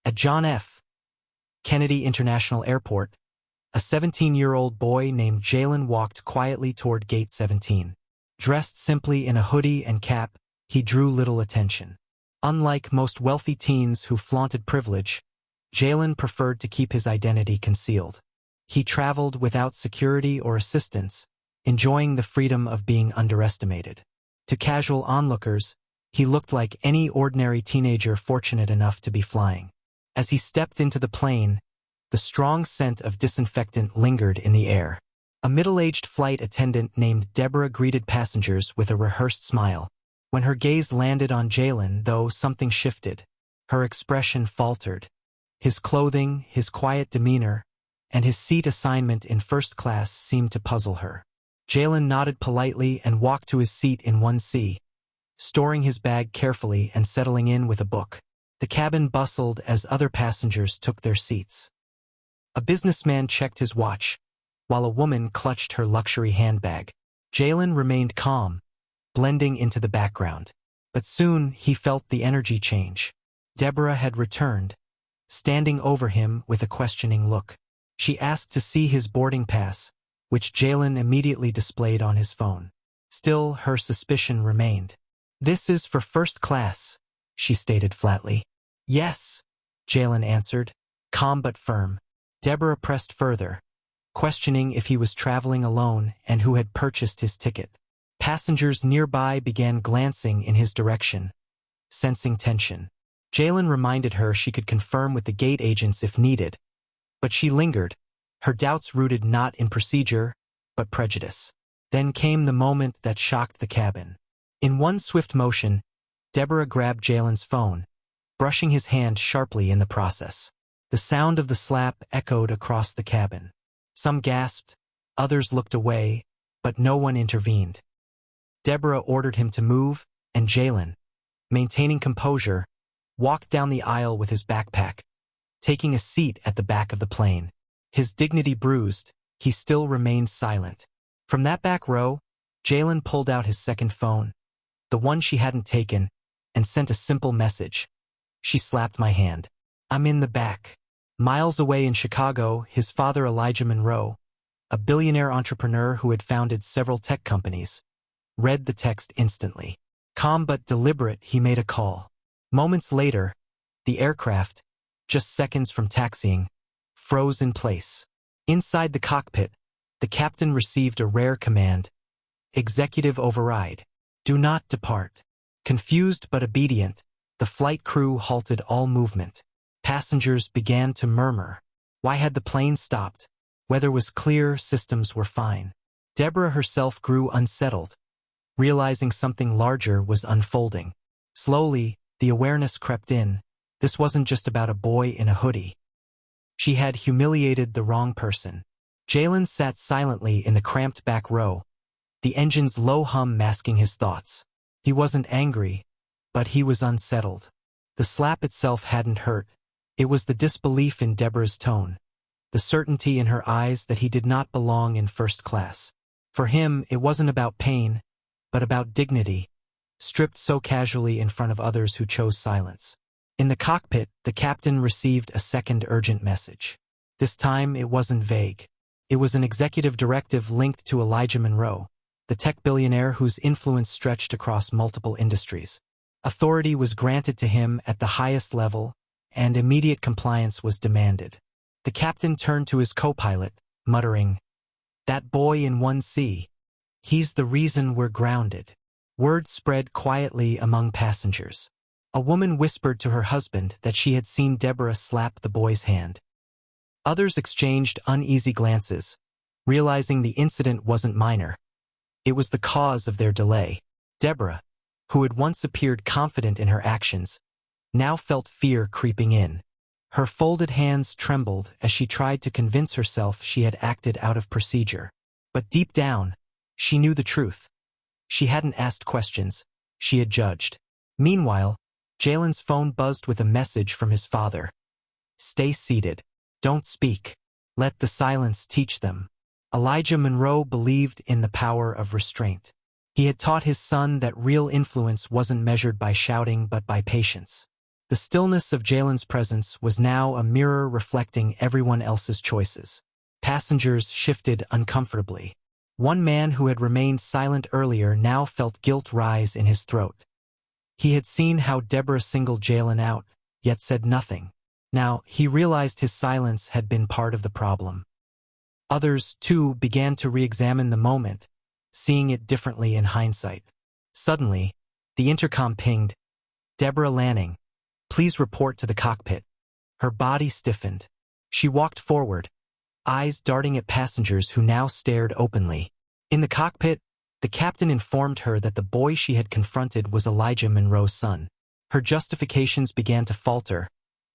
At John F. Kennedy International Airport, a 17-year-old boy named Jalen walked quietly toward Gate 17. Dressed simply in a hoodie and cap, he drew little attention. Unlike most wealthy teens who flaunted privilege, Jalen preferred to keep his identity concealed. He traveled without security or assistance, enjoying the freedom of being underestimated. To casual onlookers, he looked like any ordinary teenager fortunate enough to be flying. As he stepped into the plane, the strong scent of disinfectant lingered in the air. A middle-aged flight attendant named Deborah greeted passengers with a rehearsed smile. When her gaze landed on Jalen, though, something shifted. Her expression faltered. His clothing, his quiet demeanor, and his seat assignment in first class seemed to puzzle her. Jalen nodded politely and walked to his seat in 1C, storing his bag carefully and settling in with a book. The cabin bustled as other passengers took their seats. A businessman checked his watch, while a woman clutched her luxury handbag. Jalen remained calm, blending into the background. But soon he felt the energy change. Deborah had returned, standing over him with a questioning look. She asked to see his boarding pass, which Jalen immediately displayed on his phone. Still, her suspicion remained. "This is for first class," she stated flatly. "Yes," Jalen answered, calm but firm. Deborah pressed further, questioning if he was traveling alone and who had purchased his ticket. Passengers nearby began glancing in his direction, sensing tension. Jalen reminded her she could confirm with the gate agents if needed, but she lingered, her doubts rooted not in procedure, but prejudice. Then came the moment that shocked the cabin. In one swift motion, Deborah grabbed Jalen's phone, brushing his hand sharply in the process. The sound of the slap echoed across the cabin. Some gasped, others looked away, but no one intervened. Deborah ordered him to move, and Jalen, maintaining composure, walked down the aisle with his backpack, taking a seat at the back of the plane. His dignity bruised, he still remained silent. From that back row, Jalen pulled out his second phone, the one she hadn't taken, and sent a simple message. She slapped my hand. "I'm in the back." Miles away in Chicago, his father Elijah Monroe, a billionaire entrepreneur who had founded several tech companies, read the text instantly. Calm but deliberate, he made a call. Moments later, the aircraft, just seconds from taxiing, froze in place. Inside the cockpit, the captain received a rare command: executive override. Do not depart. Confused but obedient, the flight crew halted all movement. Passengers began to murmur. Why had the plane stopped? Weather was clear, systems were fine. Deborah herself grew unsettled, realizing something larger was unfolding. Slowly, the awareness crept in. This wasn't just about a boy in a hoodie. She had humiliated the wrong person. Jalen sat silently in the cramped back row, the engine's low hum masking his thoughts. He wasn't angry, but he was unsettled. The slap itself hadn't hurt. It was the disbelief in Deborah's tone, the certainty in her eyes that he did not belong in first class. For him, it wasn't about pain, but about dignity, stripped so casually in front of others who chose silence. In the cockpit, the captain received a second urgent message. This time, it wasn't vague. It was an executive directive linked to Elijah Monroe, the tech billionaire whose influence stretched across multiple industries. Authority was granted to him at the highest level, and immediate compliance was demanded. The captain turned to his co-pilot, muttering, "That boy in 1C. He's the reason we're grounded." Word spread quietly among passengers. A woman whispered to her husband that she had seen Deborah slap the boy's hand. Others exchanged uneasy glances, realizing the incident wasn't minor. It was the cause of their delay. Deborah, who had once appeared confident in her actions, now felt fear creeping in. Her folded hands trembled as she tried to convince herself she had acted out of procedure. But deep down, she knew the truth. She hadn't asked questions, she had judged. Meanwhile, Jalen's phone buzzed with a message from his father. "Stay seated. Don't speak. Let the silence teach them." Elijah Monroe believed in the power of restraint. He had taught his son that real influence wasn't measured by shouting but by patience. The stillness of Jalen's presence was now a mirror reflecting everyone else's choices. Passengers shifted uncomfortably. One man who had remained silent earlier now felt guilt rise in his throat. He had seen how Deborah singled Jalen out, yet said nothing. Now, he realized his silence had been part of the problem. Others, too, began to re-examine the moment, seeing it differently in hindsight. Suddenly, the intercom pinged, "Deborah Lanning, please report to the cockpit." Her body stiffened. She walked forward, eyes darting at passengers who now stared openly. In the cockpit, the captain informed her that the boy she had confronted was Elijah Monroe's son. Her justifications began to falter,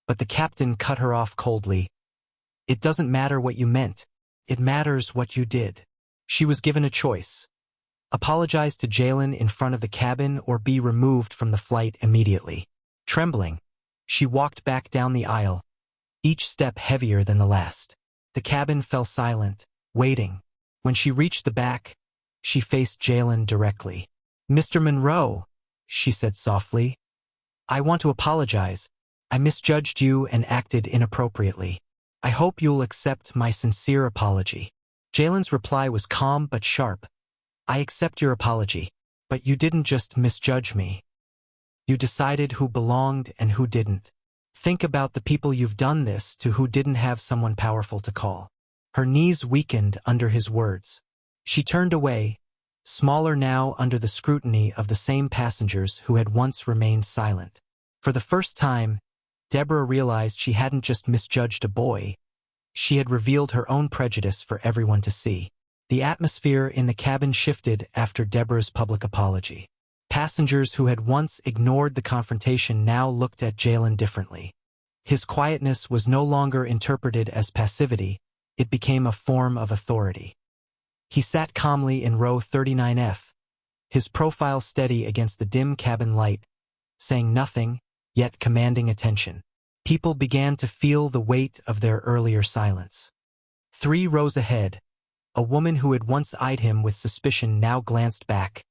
but the captain cut her off coldly. "It doesn't matter what you meant. It matters what you did." She was given a choice. Apologize to Jalen in front of the cabin or be removed from the flight immediately. Trembling, she walked back down the aisle, each step heavier than the last. The cabin fell silent, waiting. When she reached the back, she faced Jalen directly. "Mr. Monroe," she said softly, "I want to apologize. I misjudged you and acted inappropriately. I hope you'll accept my sincere apology." Jalen's reply was calm but sharp. "I accept your apology, but you didn't just misjudge me. You decided who belonged and who didn't. Think about the people you've done this to who didn't have someone powerful to call." Her knees weakened under his words. She turned away, smaller now under the scrutiny of the same passengers who had once remained silent. For the first time, Deborah realized she hadn't just misjudged a boy. She had revealed her own prejudice for everyone to see. The atmosphere in the cabin shifted after Deborah's public apology. Passengers who had once ignored the confrontation now looked at Jalen differently. His quietness was no longer interpreted as passivity, it became a form of authority. He sat calmly in row 39F, his profile steady against the dim cabin light, saying nothing, yet commanding attention. People began to feel the weight of their earlier silence. 3 rows ahead, a woman who had once eyed him with suspicion now glanced back,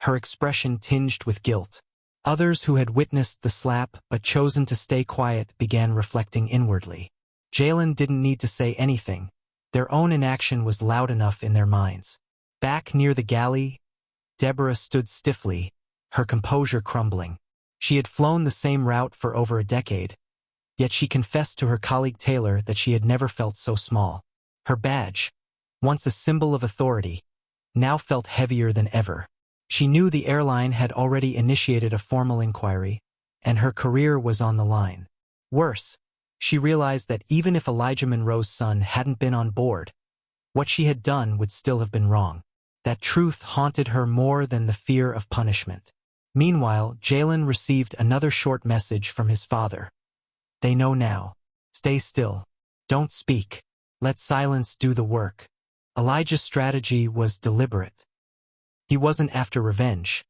her expression tinged with guilt. Others who had witnessed the slap but chosen to stay quiet began reflecting inwardly. Jalen didn't need to say anything. Their own inaction was loud enough in their minds. Back near the galley, Deborah stood stiffly, her composure crumbling. She had flown the same route for over a decade, yet she confessed to her colleague Taylor that she had never felt so small. Her badge, once a symbol of authority, now felt heavier than ever. She knew the airline had already initiated a formal inquiry, and her career was on the line. Worse, she realized that even if Elijah Monroe's son hadn't been on board, what she had done would still have been wrong. That truth haunted her more than the fear of punishment. Meanwhile, Jalen received another short message from his father. "They know now. Stay still. Don't speak. Let silence do the work." Elijah's strategy was deliberate. He wasn't after revenge.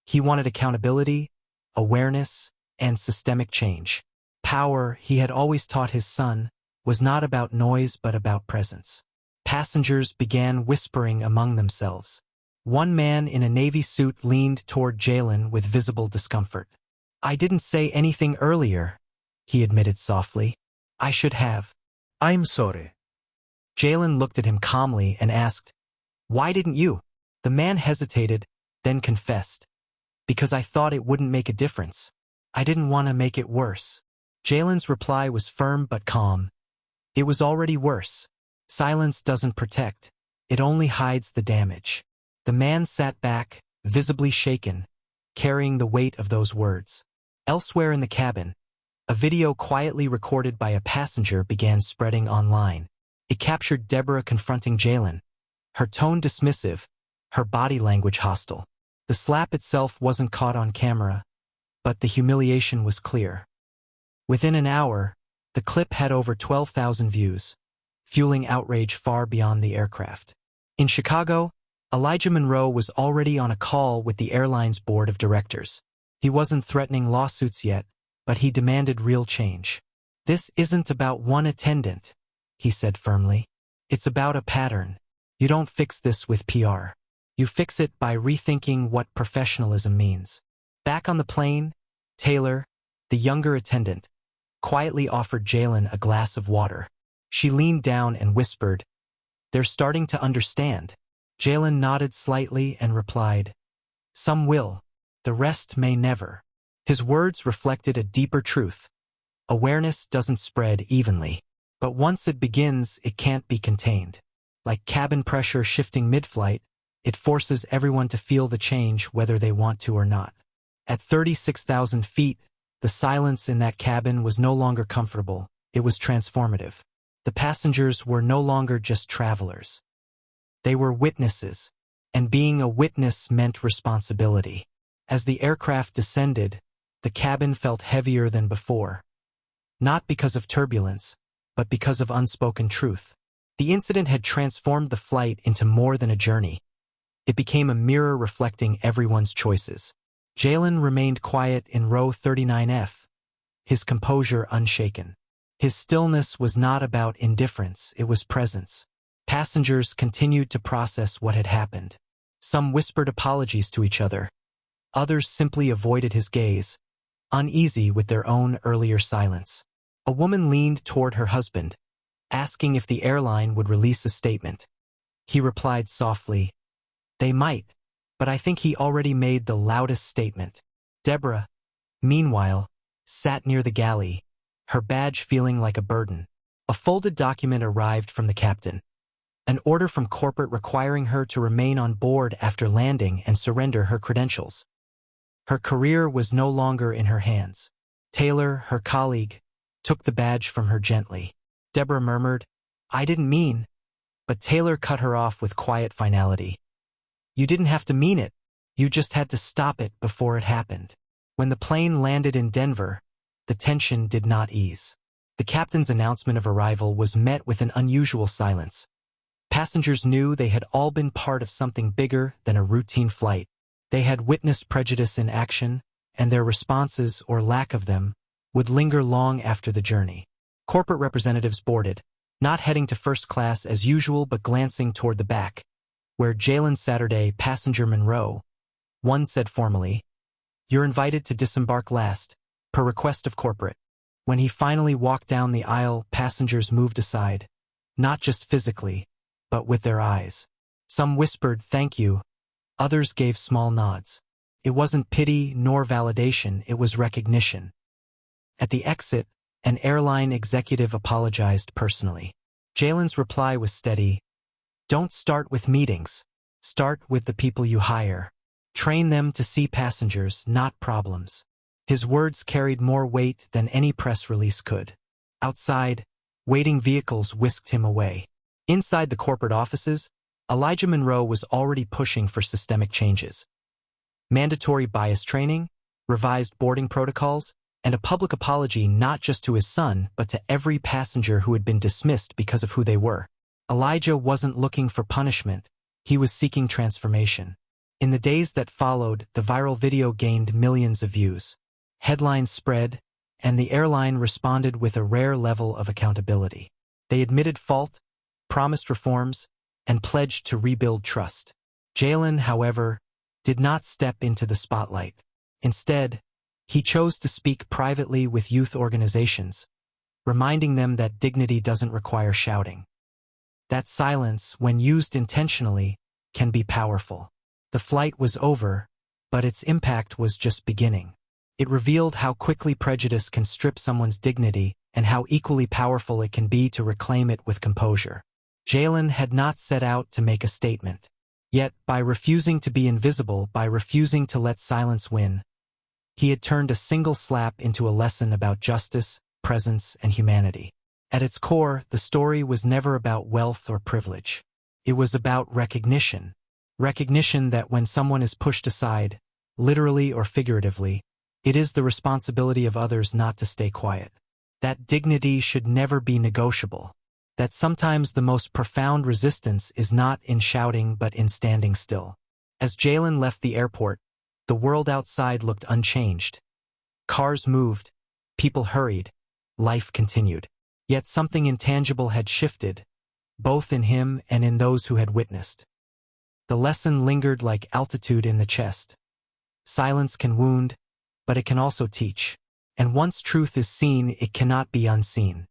He wanted accountability, awareness, and systemic change. Power, he had always taught his son, was not about noise but about presence. Passengers began whispering among themselves. One man in a navy suit leaned toward Jalen with visible discomfort. "I didn't say anything earlier," he admitted softly. "I should have." "I'm sorry." Jalen looked at him calmly and asked, "Why didn't you?" The man hesitated, then confessed. "Because I thought it wouldn't make a difference. I didn't want to make it worse." Jalen's reply was firm but calm. It was already worse. Silence doesn't protect. It only hides the damage. The man sat back, visibly shaken, carrying the weight of those words. Elsewhere in the cabin, a video quietly recorded by a passenger began spreading online. It captured Deborah confronting Jalen, her tone dismissive, her body language hostile. The slap itself wasn't caught on camera, but the humiliation was clear. Within an hour, the clip had over 12,000 views, fueling outrage far beyond the aircraft. In Chicago, Elijah Monroe was already on a call with the airline's board of directors. He wasn't threatening lawsuits yet, but he demanded real change. "This isn't about one attendant," he said firmly. "It's about a pattern. You don't fix this with PR. You fix it by rethinking what professionalism means." Back on the plane, Taylor, the younger attendant, quietly offered Jalen a glass of water. She leaned down and whispered, "They're starting to understand." Jalen nodded slightly and replied, "Some will, the rest may never." His words reflected a deeper truth. Awareness doesn't spread evenly, but once it begins, it can't be contained. Like cabin pressure shifting mid-flight, it forces everyone to feel the change whether they want to or not. At 36,000 feet, the silence in that cabin was no longer comfortable, it was transformative. The passengers were no longer just travelers. They were witnesses, and being a witness meant responsibility. As the aircraft descended, the cabin felt heavier than before. Not because of turbulence, but because of unspoken truth. The incident had transformed the flight into more than a journey. It became a mirror reflecting everyone's choices. Jalen remained quiet in row 39F, his composure unshaken. His stillness was not about indifference, it was presence. Passengers continued to process what had happened. Some whispered apologies to each other. Others simply avoided his gaze, uneasy with their own earlier silence. A woman leaned toward her husband, asking if the airline would release a statement. He replied softly, "They might, but I think he already made the loudest statement." Deborah, meanwhile, sat near the galley, her badge feeling like a burden. A folded document arrived from the captain. An order from corporate requiring her to remain on board after landing and surrender her credentials. Her career was no longer in her hands. Taylor, her colleague, took the badge from her gently. Deborah murmured, "I didn't mean," but Taylor cut her off with quiet finality. "You didn't have to mean it. You just had to stop it before it happened." When the plane landed in Denver, the tension did not ease. The captain's announcement of arrival was met with an unusual silence. Passengers knew they had all been part of something bigger than a routine flight. They had witnessed prejudice in action, and their responses, or lack of them, would linger long after the journey. Corporate representatives boarded, not heading to first class as usual but glancing toward the back, where Jalen Saturday, passenger Monroe. One said formally, "You're invited to disembark last, per request of corporate." When he finally walked down the aisle, passengers moved aside, not just physically, but with their eyes. Some whispered, "Thank you." Others gave small nods. It wasn't pity nor validation, it was recognition. At the exit, an airline executive apologized personally. Jalen's reply was steady. "Don't start with meetings. Start with the people you hire. Train them to see passengers, not problems." His words carried more weight than any press release could. Outside, waiting vehicles whisked him away. Inside the corporate offices, Elijah Monroe was already pushing for systemic changes. Mandatory bias training, revised boarding protocols, and a public apology not just to his son, but to every passenger who had been dismissed because of who they were. Elijah wasn't looking for punishment, he was seeking transformation. In the days that followed, the viral video gained millions of views. Headlines spread, and the airline responded with a rare level of accountability. They admitted fault, promised reforms, and pledged to rebuild trust. Jalen, however, did not step into the spotlight. Instead, he chose to speak privately with youth organizations, reminding them that dignity doesn't require shouting. That silence, when used intentionally, can be powerful. The flight was over, but its impact was just beginning. It revealed how quickly prejudice can strip someone's dignity and how equally powerful it can be to reclaim it with composure. Jalen had not set out to make a statement. Yet, by refusing to be invisible, by refusing to let silence win, he had turned a single slap into a lesson about justice, presence, and humanity. At its core, the story was never about wealth or privilege. It was about recognition. Recognition that when someone is pushed aside, literally or figuratively, it is the responsibility of others not to stay quiet. That dignity should never be negotiable. That sometimes the most profound resistance is not in shouting but in standing still. As Jalen left the airport, the world outside looked unchanged. Cars moved, people hurried, life continued. Yet something intangible had shifted, both in him and in those who had witnessed. The lesson lingered like altitude in the chest. Silence can wound, but it can also teach. And once truth is seen, it cannot be unseen.